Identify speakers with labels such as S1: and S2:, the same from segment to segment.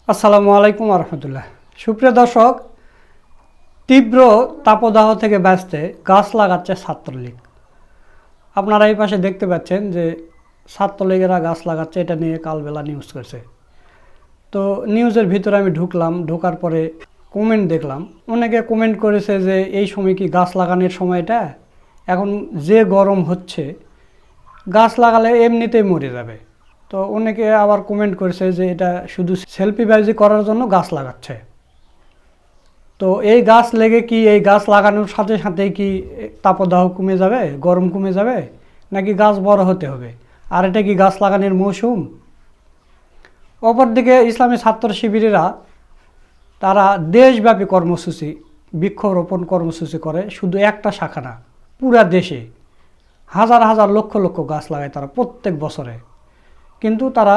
S1: আসসালামু আলাইকুম রহমতুল্লাহ। সুপ্রিয় দর্শক, তীব্র তাপদাহ থেকে বাঁচতে গাছ লাগাচ্ছে ছাত্রলীগ। আপনারা এই পাশে দেখতে পাচ্ছেন যে ছাত্রলীগেরা গাছ লাগাচ্ছে, এটা নিয়ে কালবেলা নিউজ করছে। তো নিউজের ভিতরে আমি ঢোকার পরে কমেন্ট দেখলাম। অনেকে কমেন্ট করেছে যে এই সময় কি গাছ লাগানোর সময়টা, এখন যে গরম হচ্ছে গাছ লাগালে এমনিতেই মরে যাবে। তো অনেকে আবার কমেন্ট করেছে যে এটা শুধু সেলফিবাজি করার জন্য গাছ লাগাচ্ছে। তো এই গাছ লেগে কি এই গাছ লাগানোর সাথে সাথে কি তাপদাহ কমে যাবে, গরম কমে যাবে, নাকি গাছ বড় হতে হবে? আর এটা কি গাছ লাগানোর মৌসুম? অপরদিকে ইসলামী ছাত্র শিবিরেরা তারা দেশব্যাপী কর্মসূচি, বৃক্ষরোপণ কর্মসূচি করে। শুধু একটা শাখা না, পুরা দেশে হাজার হাজার লক্ষ লক্ষ গাছ লাগায় তারা প্রত্যেক বছরে। কিন্তু তারা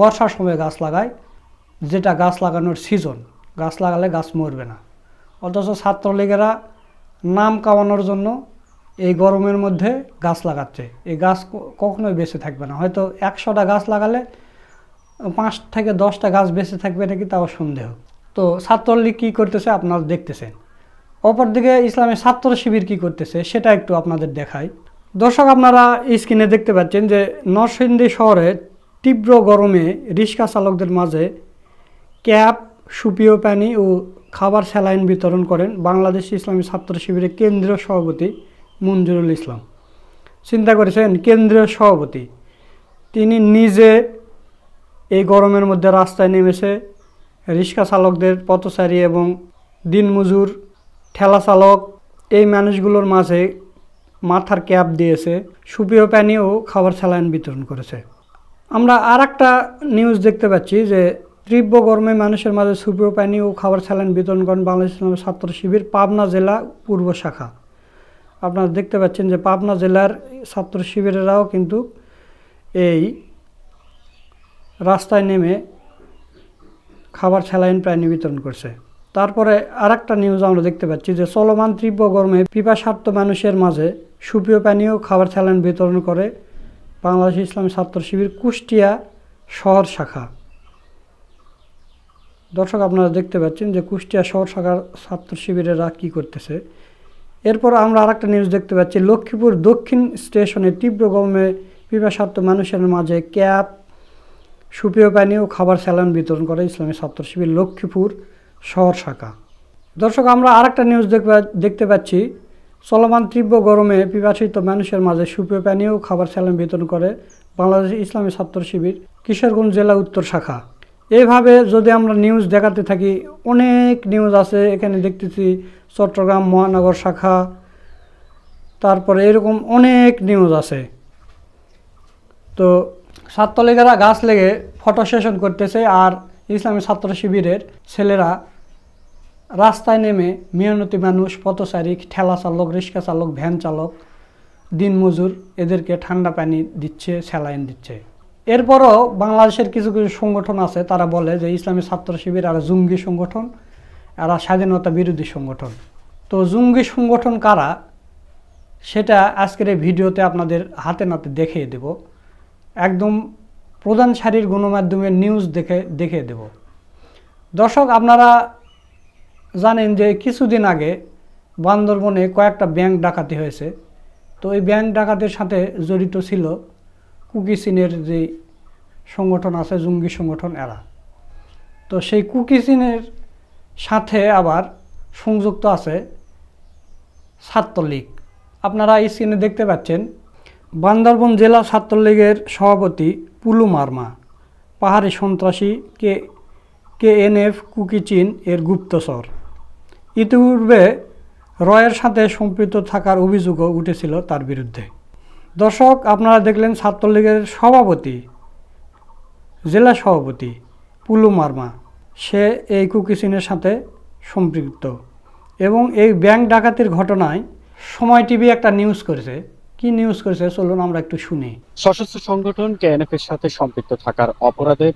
S1: বর্ষার সময় গাছ লাগায়, যেটা গাছ লাগানোর সিজন। গাছ লাগালে গাছ মরবে না। অথচ ছাত্রলীগেরা নাম কামানোর জন্য এই গরমের মধ্যে গাছ লাগাচ্ছে। এই গাছ কখনোই বেঁচে থাকবে না। হয়তো 100টা গাছ লাগালে 5 থেকে 10টা গাছ বেঁচে থাকবে নাকি তাও সন্দেহ। তো ছাত্রলীগ কী করতেছে আপনারা দেখতেছেন। অপরদিকে ইসলামী ছাত্র শিবির কী করতেছে সেটা একটু আপনাদের দেখাই। দর্শক, আপনারা স্ক্রিনে দেখতে পাচ্ছেন যে নরসিংদী শহরে তীব্র গরমে রিক্সা চালকদের মাঝে ক্যাপ, সুপেয় পানি ও খাবার স্যালাইন বিতরণ করেন বাংলাদেশ ইসলামী ছাত্র শিবিরের কেন্দ্রীয় সভাপতি মঞ্জুরুল ইসলাম। চিন্তা করেছেন, কেন্দ্রীয় সভাপতি তিনি নিজে এই গরমের মধ্যে রাস্তায় নেমেছে রিক্সা চালকদের, পথচারী এবং দিনমজুর, ঠেলা চালক এই মানুষগুলোর মাঝে মাথার ক্যাপ দিয়েছে, সুপেয় পানি ও খাবার স্যালাইন বিতরণ করেছে। আমরা আর একটা নিউজ দেখতে পাচ্ছি যে তীব্র গরমে মানুষের মাঝে সুপেয় পানি ও খাবার স্যালাইন বিতরণ করেন বাংলাদেশ ইসলামী ছাত্র শিবির পাবনা জেলা পূর্ব শাখা। আপনারা দেখতে পাচ্ছেন যে পাবনা জেলার ছাত্র শিবিরেরাও কিন্তু এই রাস্তায় নেমে খাবার স্যালাইন পানি বিতরণ করছে। তারপরে আর একটা নিউজ আমরা দেখতে পাচ্ছি যে চলমান তীব্র গরমে পিপাসার্ত মানুষের মাঝে সুপেয় পানি ও খাবার স্যালাইন বিতরণ করে বাংলাদেশ ইসলামী ছাত্র শিবির কুষ্টিয়া শহর শাখা। দর্শক, আপনারা দেখতে পাচ্ছেন যে কুষ্টিয়া শহর শাখার ছাত্র শিবিরেরা কী করতেছে। এরপর আমরা আরেকটা নিউজ দেখতে পাচ্ছি লক্ষ্মীপুর দক্ষিণ স্টেশনে তীব্র গরমে পিপাসার্ত মানুষের মাঝে ক্যাপ, সুপেয় পানি ও খাবার স্যালাইন বিতরণ করে ইসলামী ছাত্র শিবির লক্ষ্মীপুর শহর শাখা। দর্শক, আমরা আরেকটা নিউজ দেখতে পাচ্ছি চলমান তীব্র গরমে পিপাসিত মানুষের মাঝে সুপেয় পানি ও খাবার স্যালাইন বিতরণ করে বাংলাদেশ ইসলামী ছাত্র শিবির কিশোরগঞ্জ জেলা উত্তর শাখা। এইভাবে যদি আমরা নিউজ দেখাতে থাকি, অনেক নিউজ আছে। এখানে দেখতেছি চট্টগ্রাম মহানগর শাখা, তারপরে এরকম অনেক নিউজ আছে। তো ছাত্রলীগেরা গাছ লেগে ফটো সেশন করতেছে, আর ইসলামী ছাত্র শিবিরের ছেলেরা রাস্তায় নেমে মেহনতি মানুষ, পথচারী, ঠেলা চালক, রিক্সা চালক, ভ্যান চালক, দিনমজুর এদেরকে ঠান্ডা পানি দিচ্ছে, স্যালাইন দিচ্ছে। এরপরও বাংলাদেশের কিছু কিছু সংগঠন আছে, তারা বলে যে ইসলামী ছাত্র শিবির আর জঙ্গি সংগঠন, এরা স্বাধীনতা বিরোধী সংগঠন। তো জঙ্গি সংগঠন কারা সেটা আজকের এই ভিডিওতে আপনাদের হাতে নাতে দেখিয়ে দেব। একদম প্রধান সারির গণমাধ্যমের নিউজ দেখিয়ে দেব। দর্শক, আপনারা জানেন যে কিছুদিন আগে বান্দরবনে কয়েকটা ব্যাংক ডাকাতি হয়েছে। তো এই ব্যাংক ডাকাতির সাথে জড়িত ছিল কুকি চীনের যে সংগঠন আছে, জঙ্গি সংগঠন এরা। তো সেই কুকি চীনের সাথে আবার সংযুক্ত আছে ছাত্রলীগ। আপনারা এই স্ক্রিনে দেখতে পাচ্ছেন বান্দরবন জেলা ছাত্রলীগের সভাপতি পুলু মার্মা পাহাড়ি সন্ত্রাসী KNF কুকি চীন এর গুপ্তচর। ইতিপূর্বে রয়ের সাথে সম্পৃক্ত থাকার অভিযোগও উঠেছিল তার বিরুদ্ধে। দর্শক, আপনারা দেখলেন ছাত্রলীগের সভাপতি, জেলা সভাপতি পুলু মার্মা, সে এই কুকি চীনের সাথে সম্পৃক্ত। এবং এই ব্যাংক ডাকাতির ঘটনায় সময় টিভি একটা নিউজ করেছে। কি নিউজ করেছে চলুন আমরা একটু শুনি।
S2: সশস্ত্র সংগঠন KNF এর সাথে সম্পৃক্ত থাকার অপরাধে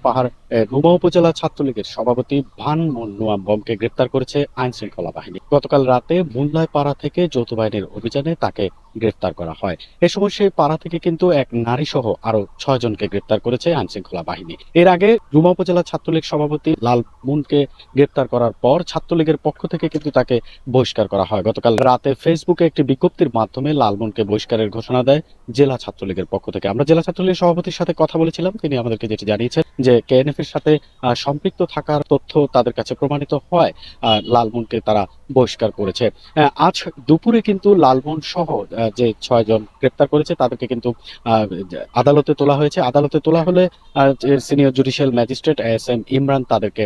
S2: রুমা উপজেলা ছাত্রলীগের সভাপতি ভান নোয়াম বমকে গ্রেপ্তার করেছে আইন শৃঙ্খলা বাহিনী। গতকাল রাতে মুল্লায় পাড়া থেকে যৌথ বাহিনীর অভিযানে তাকে গ্রেফতার করা হয়। এ সময় সেই পাড়া থেকে কিন্তু এক নারী সহ আরো 6 জনকে গ্রেফতার করেছে আইন শৃঙ্খলা বাহিনী। এর আগে রুমা উপজেলা ছাত্রলীগ সভাপতি লাল মুনকে গ্রেফতার করার পর ছাত্রলীগের পক্ষ থেকে কিন্তু তাকে বহিষ্কার করা হয়। গতকাল রাতে ফেসবুকে একটি বিজ্ঞপ্তির মাধ্যমে লালমনকে বহিষ্কারের ঘোষণা দেয় জেলা ছাত্রলীগের পক্ষ থেকে। আমরা জেলা ছাত্রলীগের সভাপতির সাথে কথা বলেছিলাম, তিনি আমাদেরকে যেটি জানিয়েছেন যে কেএনএফ এর সাথে সম্পৃক্ত থাকার তথ্য তাদের কাছে প্রমাণিত হয় লালমনকে তারা বহিষ্কার করেছে। আজ দুপুরে কিন্তু লালমন সহ যে 6 জন গ্রেপ্তার করেছে তাদেরকে কিন্তু আদালতে তোলা হয়েছে। আদালতে তোলা হলে senior judicial magistrate S M Imran তাদেরকে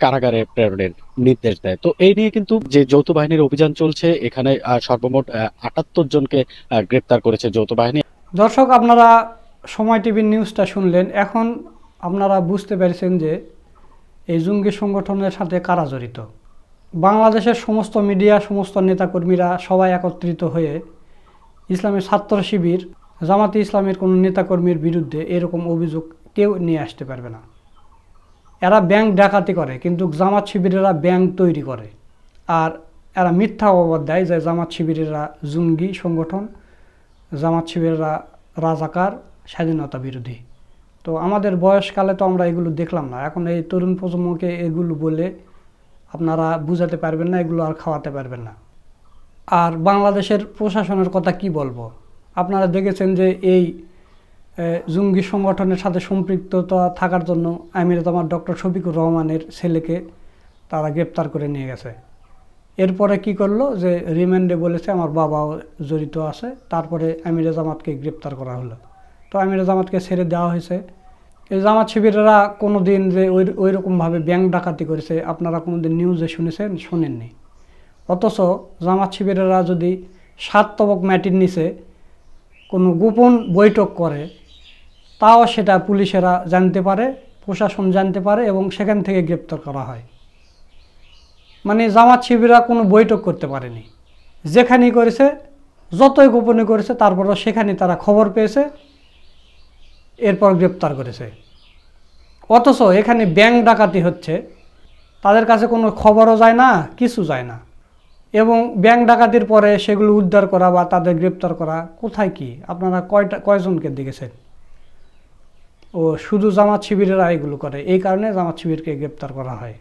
S2: কারাগারে প্রেরণের নির্দেশ দেয়। তো এই নিয়ে কিন্তু যে যৌথ বাহিনীর অভিযান চলছে, এখানে সর্বমোট 78 জনকে গ্রেপ্তার করেছে যৌথ বাহিনী।
S1: দর্শক, আপনারা সময় টিভির নিউজটা শুনলেন। এখন আপনারা বুঝতে পেরেছেন যে এই জঙ্গি সংগঠনের সাথে কারা জড়িত। বাংলাদেশের সমস্ত মিডিয়া, সমস্ত নেতাকর্মীরা সবাই একত্রিত হয়ে ইসলামী ছাত্র শিবির, জামাতে ইসলামের কোনো নেতাকর্মীর বিরুদ্ধে এরকম অভিযোগ কেউ নিয়ে আসতে পারবে না। এরা ব্যাংক ডাকাতি করে, কিন্তু জামাত শিবিরেরা ব্যাংক তৈরি করে। আর এরা মিথ্যা অপবাদ দেয় যে জামাত শিবিরেরা জঙ্গি সংগঠন, জামাত শিবিরেরা রাজাকার, স্বাধীনতা বিরোধী। তো আমাদের বয়সকালে তো আমরা এগুলো দেখলাম না। এখন এই তরুণ প্রজন্মকে এগুলো বলে আপনারা বুঝাতে পারবেন না, এগুলো আর খাওয়াতে পারবেন না। আর বাংলাদেশের প্রশাসনের কথা কি বলবো, আপনারা দেখেছেন যে এই জঙ্গি সংগঠনের সাথে সম্পৃক্ততা থাকার জন্য আমিরাত আমার ডক্টর শফিকুর রহমানের ছেলেকে তারা গ্রেপ্তার করে নিয়ে গেছে। এরপরে কি করলো যে রিমান্ডে বলেছে আমার বাবাও জড়িত আছে। তারপরে আমিরে জামাতকে গ্রেপ্তার করা হলো। তো আমিরে জামাতকে ছেড়ে দেওয়া হয়েছে। এই জামাত শিবিরেরা কোনো দিন যে ওই রকমভাবে ব্যাংক ডাকাতি করেছে আপনারা কোনো দিন নিউজে শুনেছেন? শোনেননি। অথচ জামাত শিবিরেরা যদি 7 তবক মাটির নিচে কোনো গোপন বৈঠক করে, তাও সেটা পুলিশেরা জানতে পারে, প্রশাসন জানতে পারে এবং সেখান থেকে গ্রেপ্তার করা হয়। মানে জামাত শিবিরা কোনো বৈঠক করতে পারেনি। যেখানেই করেছে, যতই গোপনে করেছে, তারপরও সেখানে তারা খবর পেয়েছে, এরপর গ্রেপ্তার করেছে। অথচ এখানে ব্যাংক ডাকাতি হচ্ছে, তাদের কাছে কোনো খবরও যায় না, কিছু যায় না। এবং ব্যাংক ডাকাতির পরে সেগুলো উদ্ধার করা বা তাদের গ্রেপ্তার করা কোথায় কি আপনারা কয়জনকে দেখেছেন? ও শুধু জামাত শিবিরেরা এগুলো করে, এই কারণে জামাত শিবিরকে গ্রেপ্তার করা হয়।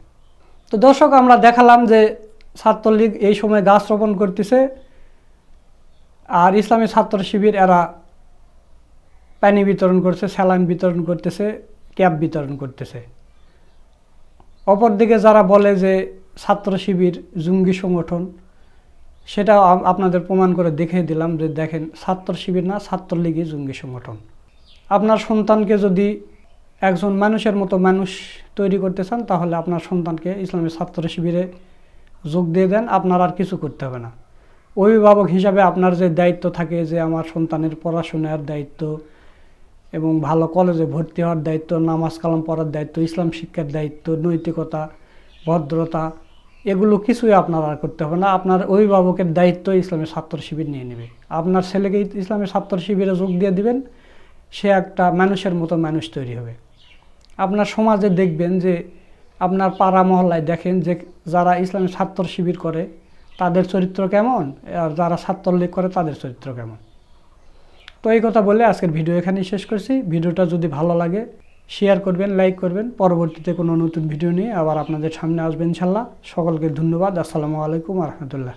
S1: তো দর্শক, আমরা দেখালাম যে ছাত্রলীগ এই সময় গাছ রোপণ করতেছে, আর ইসলামী ছাত্র শিবির এরা পানি বিতরণ করছে, স্যালাইন বিতরণ করতেছে, ক্যাপ বিতরণ করতেছে। অপরদিকে যারা বলে যে ছাত্র শিবির জঙ্গি সংগঠন, সেটা আপনাদের প্রমাণ করে দেখিয়ে দিলাম যে দেখেন, ছাত্র শিবির না, ছাত্রলীগই জঙ্গি সংগঠন। আপনার সন্তানকে যদি একজন মানুষের মতো মানুষ তৈরি করতে চান, তাহলে আপনার সন্তানকে ইসলামী ছাত্র শিবিরে যোগ দিয়ে দেন, আপনার আর কিছু করতে হবে না। অভিভাবক হিসাবে আপনার যে দায়িত্ব থাকে, যে আমার সন্তানের পড়াশোনার দায়িত্ব এবং ভালো কলেজে ভর্তি হওয়ার দায়িত্ব, নামাজ কালাম পড়ার দায়িত্ব, ইসলাম শিক্ষার দায়িত্ব, নৈতিকতা, ভদ্রতা, এগুলো কিছুই আপনার আর করতে হবে না। আপনার অভিভাবকের দায়িত্ব ইসলামী ছাত্র শিবির নিয়ে নেবে। আপনার ছেলেকে ইসলামী ছাত্র শিবিরে যোগ দিয়ে দিবেন, সে একটা মানুষের মতো মানুষ তৈরি হবে। আপনার সমাজে দেখবেন যে আপনার পাড়া মহল্লায় দেখেন যে যারা ইসলামী ছাত্র শিবির করে তাদের চরিত্র কেমন, আর যারা ছাত্রলীগ করে তাদের চরিত্র কেমন। তো এই কথা বলে আজকের ভিডিও এখানেই শেষ করছি। ভিডিওটা যদি ভালো লাগে শেয়ার করবেন, লাইক করবেন। পরবর্তীতে কোনো নতুন ভিডিও নিয়ে আবার আপনাদের সামনে আসবেন ইনশাল্লাহ। সকলকে ধন্যবাদ। আসসালামু আলাইকুম ওয়া রাহমাতুল্লাহ।